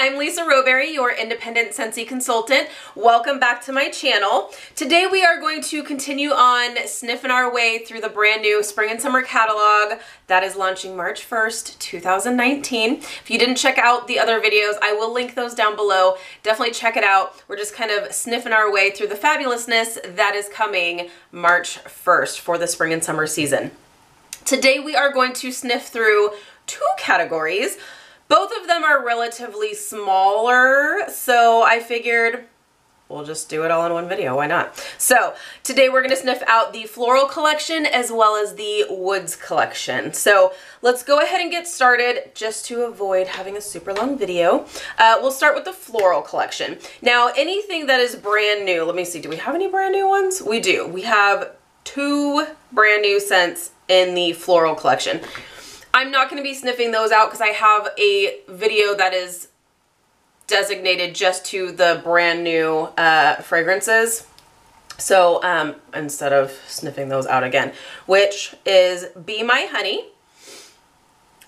I'm Lisa Roberry, your independent Scentsy consultant. Welcome back to my channel. Today we are going to continue on sniffing our way through the brand new spring and summer catalog that is launching March 1st, 2019. If you didn't check out the other videos, I will link those down below. Definitely check it out. We're just kind of sniffing our way through the fabulousness that is coming March 1st for the spring and summer season. Today we are going to sniff through two categories. Both of them are relatively smaller, so I figured we'll just do it all in one video. Why not? So today we're going to sniff out the floral collection as well as the woods collection. So let's go ahead and get started just to avoid having a super long video. We'll start with the floral collection. Now anything that is brand new, let me see, do we have any brand new ones? We do. We have two brand new scents in the floral collection. I'm not going to be sniffing those out because I have a video that is designated just to the brand new fragrances. So instead of sniffing those out again, which is Be My Honey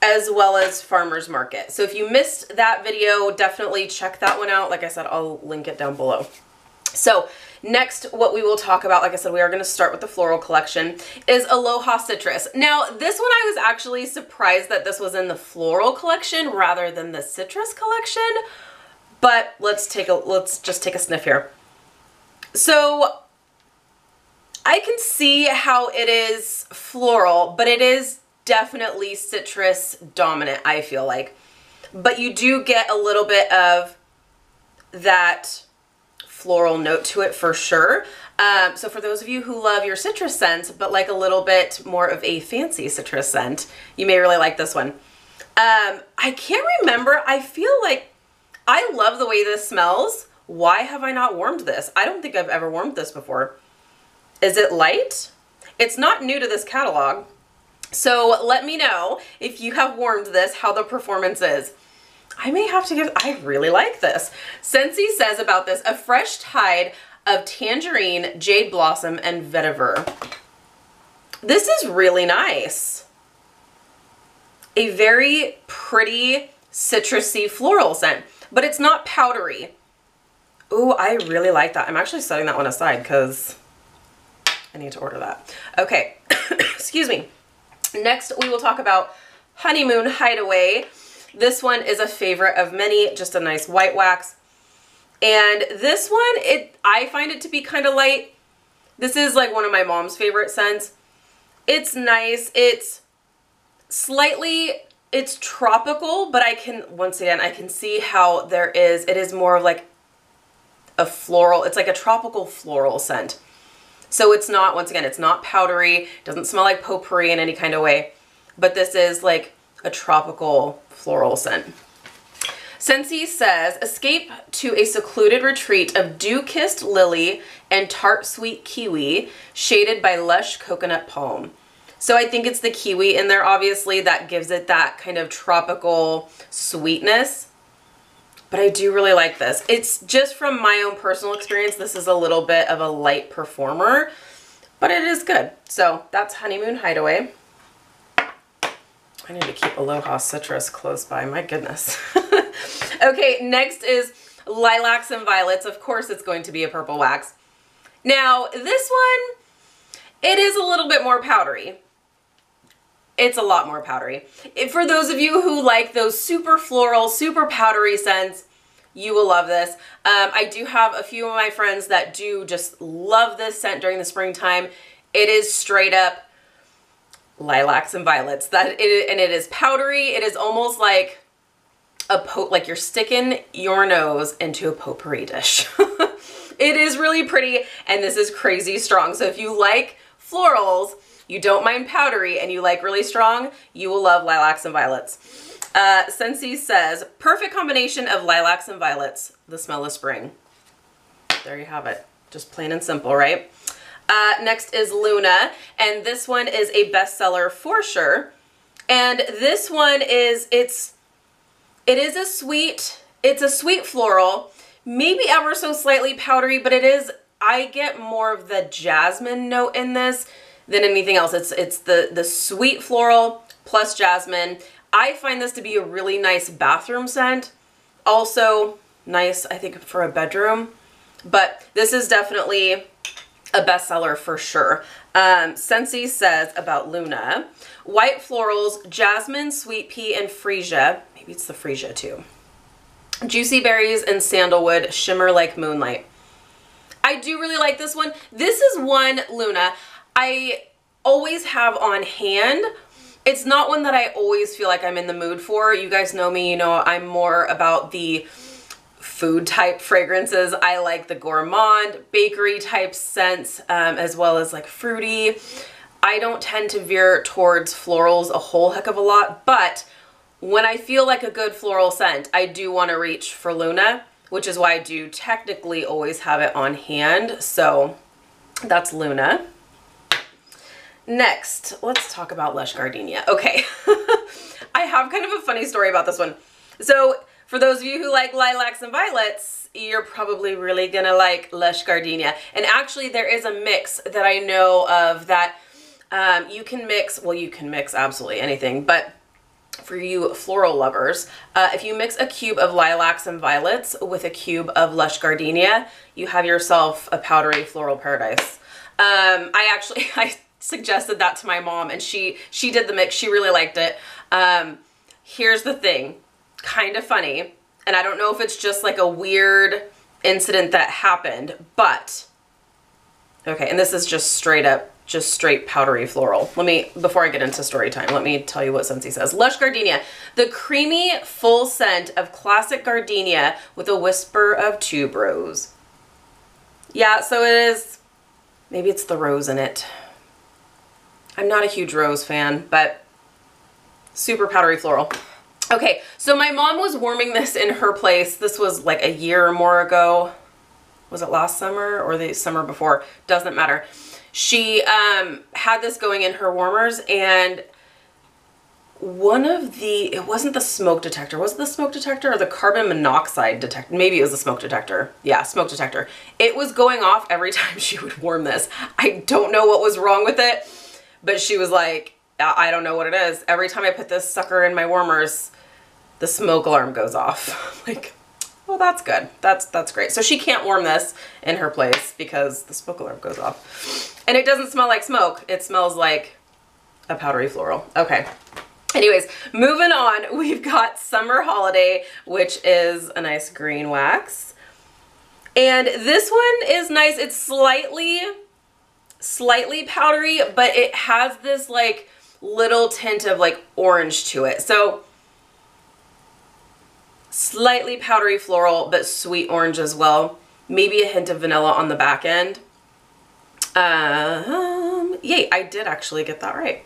as well as Farmer's Market. So if you missed that video, definitely check that one out. Like I said, I'll link it down below. So next, what we will talk about, like I said, we are going to start with the floral collection, is Aloha Citrus. Now, this one I was actually surprised that this was in the floral collection rather than the citrus collection, but let's just take a sniff here. So I can see how it is floral, but it is definitely citrus dominant, I feel like. But you do get a little bit of that floral note to it for sure. So for those of you who love your citrus scent, but like a little bit more of a fancy citrus scent, you may really like this one. I can't remember. I feel like I love the way this smells. Why have I not warmed this? I don't think I've ever warmed this before. Is it light? It's not new to this catalog. So let me know if you have warmed this, how the performance is. I may have to give, I really like this. Scentsy says about this, a fresh tide of tangerine, jade blossom, and vetiver. This is really nice. A very pretty citrusy floral scent, but it's not powdery. Ooh, I really like that. I'm actually setting that one aside because I need to order that. Okay, excuse me. Next, we will talk about Honeymoon Hideaway. This one is a favorite of many, just a nice white wax. And this one, I find it to be kind of light. This is like one of my mom's favorite scents. It's nice. It's slightly, it's tropical, but once again, I can see how it is more of like a floral, it's like a tropical floral scent. So it's not, once again, it's not powdery, it doesn't smell like potpourri in any kind of way, but this is like a tropical floral scent. Scentsy says, escape to a secluded retreat of dew-kissed lily and tart sweet kiwi, shaded by lush coconut palm. So I think it's the kiwi in there, obviously, that gives it that kind of tropical sweetness. But I do really like this. It's just from my own personal experience, this is a little bit of a light performer, but it is good. So that's Honeymoon Hideaway. I need to keep Aloha Citrus close by, my goodness. Okay, next is Lilacs and Violets. Of course it's going to be a purple wax. Now this one, it is a little bit more powdery. It's a lot more powdery. For those of you who like those super floral, super powdery scents, you will love this. I do have a few of my friends that do just love this scent during the springtime. It is straight up Lilacs and Violets. And it is powdery. It is almost like like you're sticking your nose into a potpourri dish. It is really pretty, and this is crazy strong. So if you like florals, you don't mind powdery, and you like really strong, you will love Lilacs and Violets. Scentsy says, perfect combination of lilacs and violets, the smell of spring. There you have it. Just plain and simple, right? Next is Luna, and this one is a bestseller for sure. And this one is, it's a sweet floral, maybe ever so slightly powdery, but I get more of the jasmine note in this than anything else. It's the sweet floral plus jasmine. I find this to be a really nice bathroom scent. Also nice, I think, for a bedroom. But this is definitely a bestseller for sure. Scentsy says about Luna, white florals, jasmine, sweet pea, and freesia. Maybe it's the freesia too. Juicy berries and sandalwood, shimmer like moonlight. I do really like this one. This is one, Luna, I always have on hand. It's not one that I always feel like I'm in the mood for. You guys know me, you know I'm more about the food type fragrances. I like the gourmand, bakery type scents, as well as like fruity. I don't tend to veer towards florals a whole heck of a lot, but when I feel like a good floral scent, I do want to reach for Luna, which is why I do technically always have it on hand. So that's Luna. Next, let's talk about Lush Gardenia. Okay, I have kind of a funny story about this one. So for those of you who like lilacs and violets, you're probably really gonna like Lush Gardenia. And actually there is a mix that I know of that you can mix, well, you can mix absolutely anything, but for you floral lovers, if you mix a cube of lilacs and violets with a cube of Lush Gardenia, you have yourself a powdery floral paradise. I suggested that to my mom and she did the mix. She really liked it. Here's the thing, kind of funny, and I don't know if it's just like a weird incident that happened, but okay, and this is just straight up, just straight powdery floral. Before I get into story time, let me tell you what Scentsy says. Lush Gardenia, the creamy full scent of classic gardenia with a whisper of tuberose. Yeah, so it is, maybe it's the rose in it. I'm not a huge rose fan, but super powdery floral. Okay, so my mom was warming this in her place. This was like a year or more ago. Was it last summer or the summer before? Doesn't matter. She had this going in her warmers, and it wasn't the smoke detector. Was it the smoke detector or the carbon monoxide detector? Maybe it was the smoke detector. Yeah, smoke detector. It was going off every time she would warm this. I don't know what was wrong with it, but she was like, I don't know what it is. Every time I put this sucker in my warmers, the smoke alarm goes off. Like, well, that's good. That's great. So she can't warm this in her place because the smoke alarm goes off. And it doesn't smell like smoke. It smells like a powdery floral. Okay. Anyways, moving on, we've got Summer Holiday, which is a nice green wax. And this one is nice. It's slightly powdery, but it has this like little tint of like orange to it. So slightly powdery floral, but sweet orange as well. Maybe a hint of vanilla on the back end. Yay, I did actually get that right.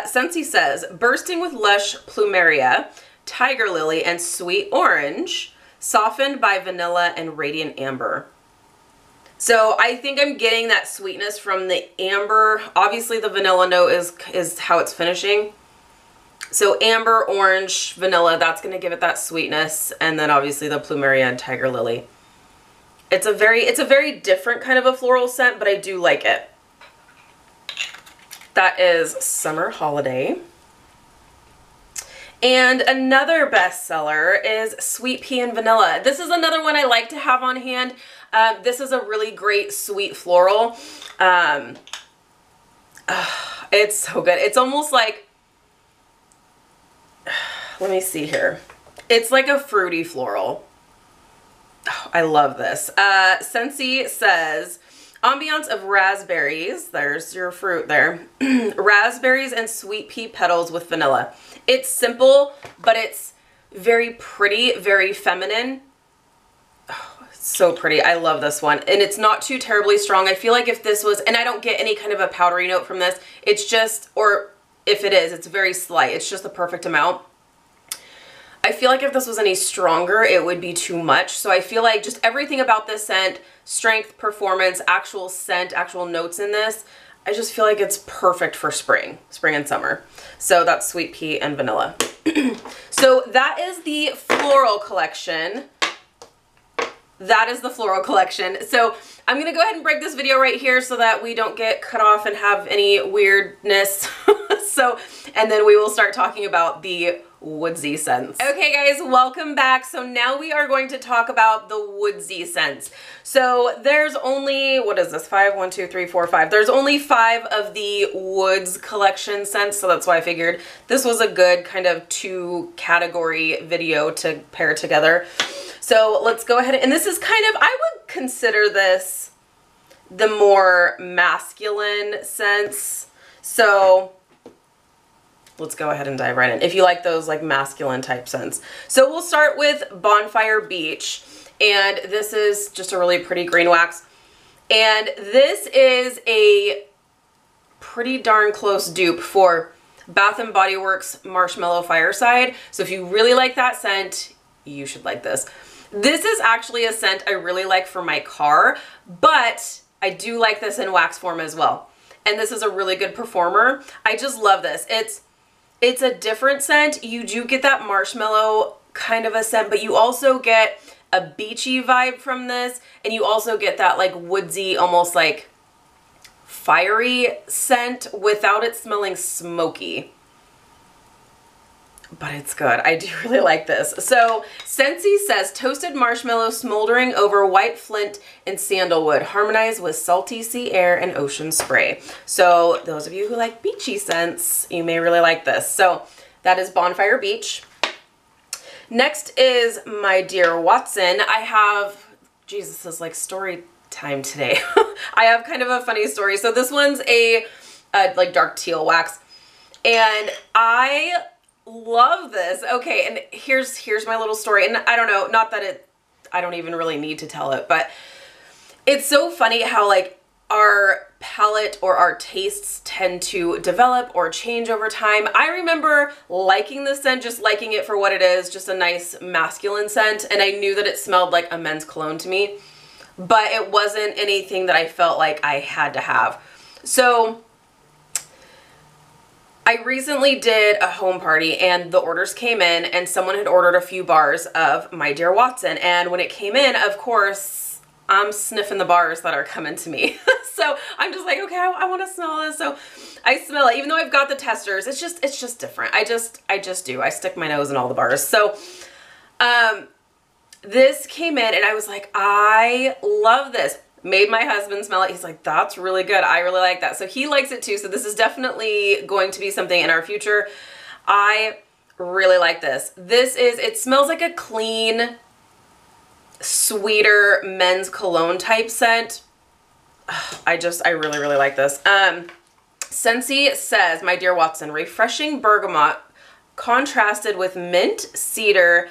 Scentsy says, bursting with lush plumeria, tiger lily, and sweet orange, softened by vanilla and radiant amber. So I think I'm getting that sweetness from the amber. Obviously the vanilla note is how it's finishing. So amber, orange, vanilla, that's going to give it that sweetness. And then obviously the plumeria and tiger lily. It's a very different kind of a floral scent, but I do like it. That is Summer Holiday. And another bestseller is Sweet Pea and Vanilla. This is another one I like to have on hand. This is a really great sweet floral. It's so good. It's almost like, let me see here. It's like a fruity floral. Oh, I love this. Scentsy says, ambiance of raspberries, there's your fruit there, raspberries and sweet pea petals with vanilla. It's simple, but it's very pretty, very feminine. Oh, it's so pretty. I love this one. And it's not too terribly strong. I feel like if this was, and I don't get any kind of a powdery note from this, it's just, or if it is, it's very slight. It's just the perfect amount. I feel like if this was any stronger, it would be too much. So I feel like just everything about this scent, strength, performance, actual scent, actual notes in this, I just feel like it's perfect for spring and summer. So that's Sweet Pea and Vanilla. So that is the floral collection. That is the floral collection. So I'm going to go ahead and break this video right here so that we don't get cut off and have any weirdness. So, and then we will start talking about the woodsy scents. Okay guys, welcome back. So now we are going to talk about the woodsy scents. So there's only, what is this, 5? 1, 2, 3, 4, 5. There's only 5 of the woods collection scents, so that's why I figured this was a good kind of 2 category video to pair together. So let's go ahead, and this is kind of, I would consider this the more masculine scents. So let's go ahead and dive right in. If you like those like masculine type scents. So we'll start with Bonfire Beach. And this is just a really pretty green wax. And this is a pretty darn close dupe for Bath & Body Works Marshmallow Fireside. So if you really like that scent, you should like this. This is actually a scent I really like for my car, but I do like this in wax form as well. And this is a really good performer. I just love this. It's a different scent. You do get that marshmallow kind of a scent, but you also get a beachy vibe from this, and you also get that like woodsy, almost like fiery scent without it smelling smoky. But it's good. I do really like this. So Scentsy says, toasted marshmallow smoldering over white flint and sandalwood, harmonized with salty sea air and ocean spray. So those of you who like beachy scents, you may really like this. So that is Bonfire Beach. Next is My Dear Watson. I have, Jesus, this is like story time today. I have kind of a funny story. So this one's a like dark teal wax, and I love this. Okay, and here's my little story, and I don't know, not that I don't even really need to tell it, but it's so funny how like our palate or our tastes tend to develop or change over time. I remember liking this scent, just liking it for what it is, just a nice masculine scent, and I knew that it smelled like a men's cologne to me, but it wasn't anything that I felt like I had to have. So I recently did a home party and the orders came in, and someone had ordered a few bars of My Dear Watson, and when it came in, of course, I'm sniffing the bars that are coming to me. So I'm just like, okay, I want to smell this. So I smell it, even though I've got the testers. It's just different. I just do. I stick my nose in all the bars. So this came in and I was like, I love this. Made my husband smell it. He's like, that's really good. I really like that. So he likes it too. So this is definitely going to be something in our future. I really like this. It smells like a clean, sweeter men's cologne type scent. I really, really like this. Scentsy says, My Dear Watson, refreshing bergamot contrasted with mint, cedar,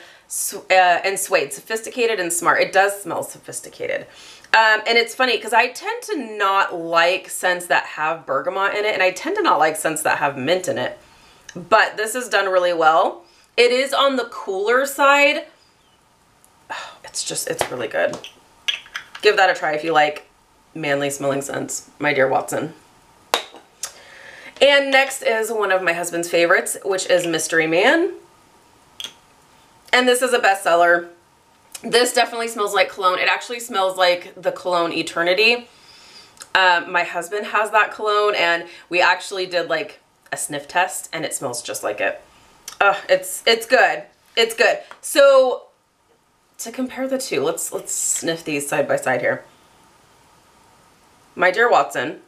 and suede. Sophisticated and smart. It does smell sophisticated. And it's funny because I tend to not like scents that have bergamot in it, and I tend to not like scents that have mint in it. But this is done really well. It is on the cooler side. Oh, it's really good. Give that a try if you like manly smelling scents, My Dear Watson. And next is one of my husband's favorites, which is Mystery Man. And this is a bestseller. This definitely smells like cologne. It actually smells like the cologne Eternity. My husband has that cologne, and we actually did like a sniff test, and it smells just like it. It's good. It's good. So to compare the two, let's sniff these side by side here. My Dear Watson.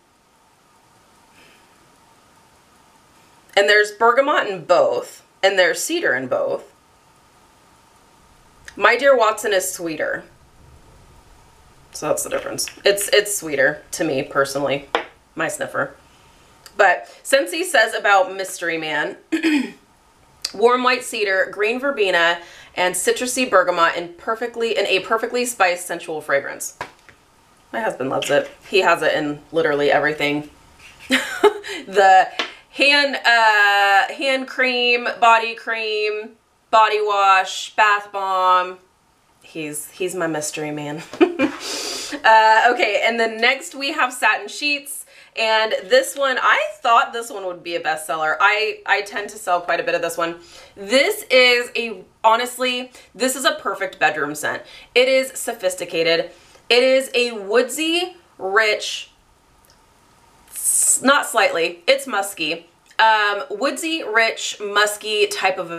And there's bergamot in both, and there's cedar in both. My Dear Watson is sweeter. So that's the difference. It's sweeter to me personally, my sniffer. But Scentsy says about Mystery Man, warm white cedar, green verbena, and citrusy bergamot in a perfectly spiced sensual fragrance. My husband loves it. He has it in literally everything. The hand cream, body wash, bath bomb. He's my Mystery Man. Okay, and then next we have Satin Sheets, and this one, I thought this one would be a bestseller. I tend to sell quite a bit of this one. This is honestly, this is a perfect bedroom scent. It is sophisticated. It is a woodsy, rich, not slightly, it's musky. Woodsy, rich, musky type of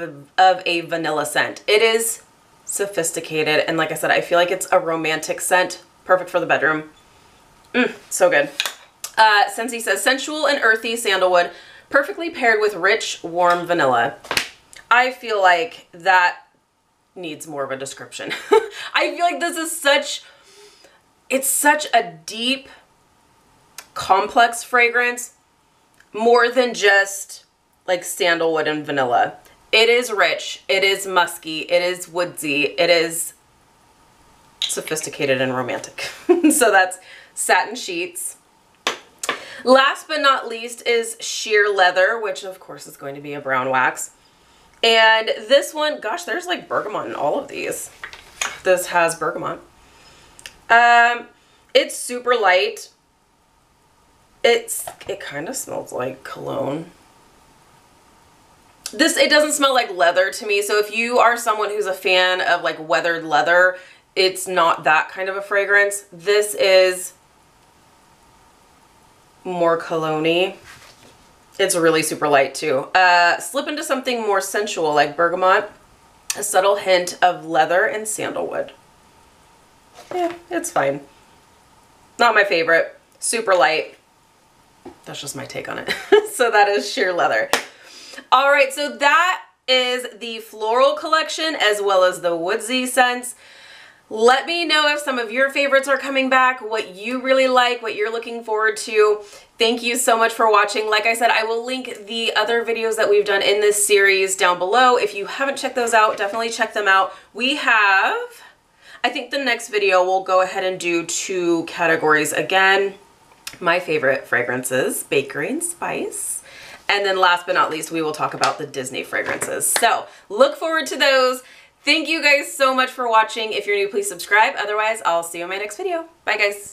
a vanilla scent. It is sophisticated, and like I said, I feel like it's a romantic scent, perfect for the bedroom. So good. Scentsy says sensual and earthy sandalwood, perfectly paired with rich, warm vanilla. I feel like that needs more of a description. I feel like this is it's such a deep, complex fragrance, more than just like sandalwood and vanilla. It is rich, it is musky, it is woodsy, it is sophisticated and romantic. So that's Satin Sheets. Last but not least is Sheer Leather, which of course is going to be a brown wax. And this one, gosh, there's like bergamot in all of these. This has bergamot. It's super light. It kind of smells like cologne. It doesn't smell like leather to me, so if you are someone who's a fan of like weathered leather, it's not that kind of a fragrance. This is more cologne-y. It's really super light too. Slip into something more sensual like bergamot, a subtle hint of leather and sandalwood. Yeah, it's fine. Not my favorite. Super light. That's just my take on it. So that is Sheer Leather. All right, so that is the floral collection as well as the woodsy scents. Let me know if some of your favorites are coming back, what you really like, what you're looking forward to. Thank you so much for watching. Like I said, I will link the other videos that we've done in this series down below. If you haven't checked those out, definitely check them out. We have, I think the next video we'll go ahead and do 2 categories again. My favorite fragrances, bakery and spice. And then last but not least, we will talk about the Disney fragrances. So look forward to those. Thank you guys so much for watching. If you're new, please subscribe. Otherwise, I'll see you in my next video. Bye, guys.